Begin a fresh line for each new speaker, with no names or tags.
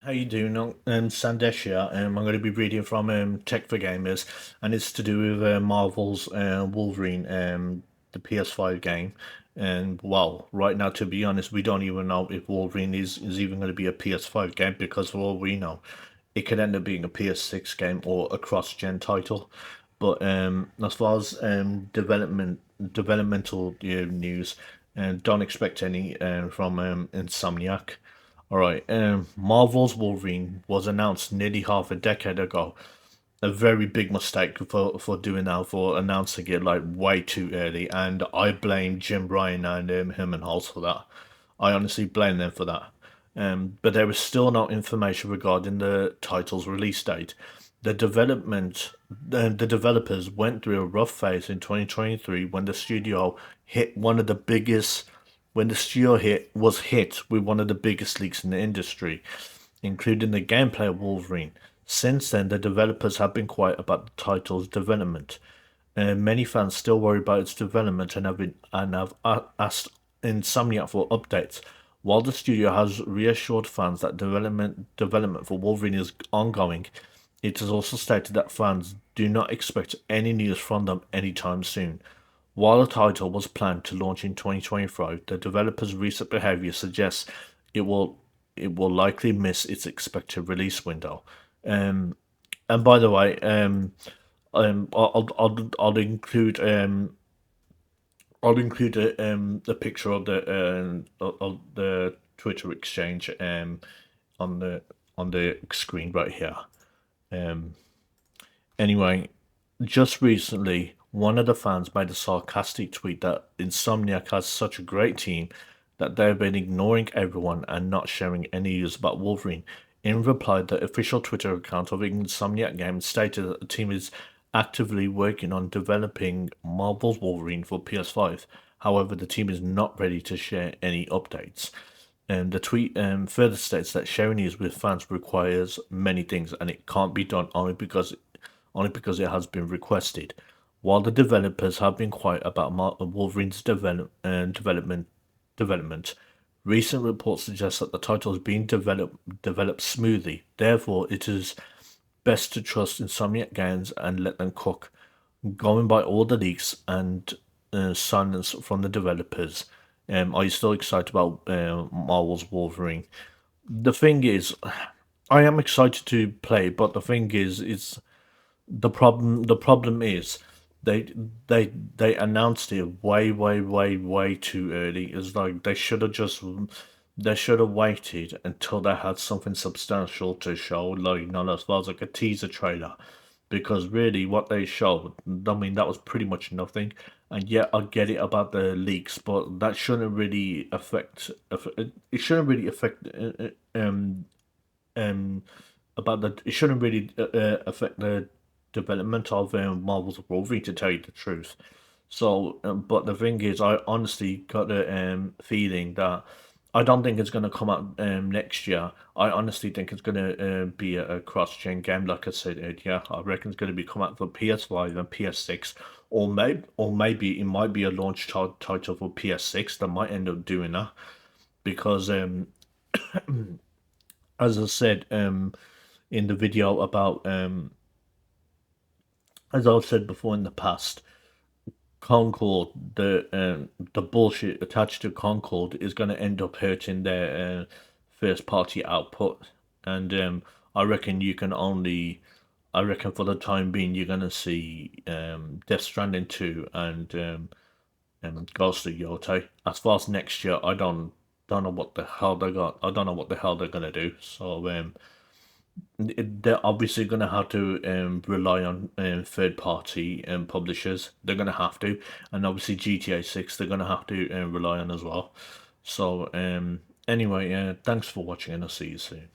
How you doing? Sandesh here. I'm going to be reading from Tech for Gamers, and it's to do with Marvel's Wolverine, the PS5 game. And well, right now, to be honest, we don't even know if Wolverine is even going to be a PS5 game because for all we know, it could end up being a PS6 game or a cross-gen title. But as far as developmental news, don't expect any from Insomniac. All right. Marvel's Wolverine was announced nearly half a decade ago. A very big mistake for doing that, for announcing it like way too early, and I blame Jim Ryan and him and Holt for that. I honestly blame them for that. But there is still no information regarding the title's release date. The developers went through a rough phase in 2023 when the studio hit one of the biggest when the studio hit with one of the biggest leaks in the industry, including the gameplay of Wolverine. Since then, the developers have been quiet about the title's development. Many fans still worry about its development and have asked Insomniac for updates. While the studio has reassured fans that development for Wolverine is ongoing, it has also stated that fans do not expect any news from them anytime soon. While the title was planned to launch in 2025, the developer's recent behavior suggests it will it will likely miss its expected release window. Um, and by the way, I'll include a picture of the Twitter exchange on the screen right here. Um, Anyway, just recently, one of the fans made a sarcastic tweet that Insomniac has such a great team that they've been ignoring everyone and not sharing any news about Wolverine. In reply, the official Twitter account of Insomniac Games stated that the team is actively working on developing Marvel's Wolverine for PS5. However, the team is not ready to share any updates. And the tweet further states that sharing news with fans requires many things, and it can't be done only because it has been requested. While the developers have been quiet about Wolverine's development, recent reports suggest that the title is being developed smoothly. Therefore, it is best to trust Insomniac Games and let them cook. Going by all the leaks and silence from the developers, are you still excited about Marvel's Wolverine? The thing is, I am excited to play, but the thing is the problem is they they announced it way too early. It's like they should have waited until they had something substantial to show, like not as far as like a teaser trailer, because really what they showed, I mean, that was pretty much nothing. And yet I get it about the leaks, but that shouldn't really it shouldn't really affect um about the it shouldn't really affect the development of Marvel's Wolverine, to tell you the truth. So, but the thing is, I honestly got a feeling that I don't think it's going to come out next year. I honestly think it's going to be a cross-gen game, like I said. Yeah, I reckon it's going to be come out for PS5 and PS6, or maybe it might be a launch title for PS6 that might end up doing that because, as I said in the video about as I've said before in the past, Concord, the bullshit attached to Concord is going to end up hurting their first party output, and I reckon for the time being, you're going to see Death Stranding 2 and Ghost of Yotei. As far as next year, I don't know what the hell they got. I don't know what the hell they're gonna do. So they're obviously going to have to rely on third party publishers. They're going to have to, and obviously GTA 6 they're going to have to rely on as well. So anyway, thanks for watching, and I'll see you soon.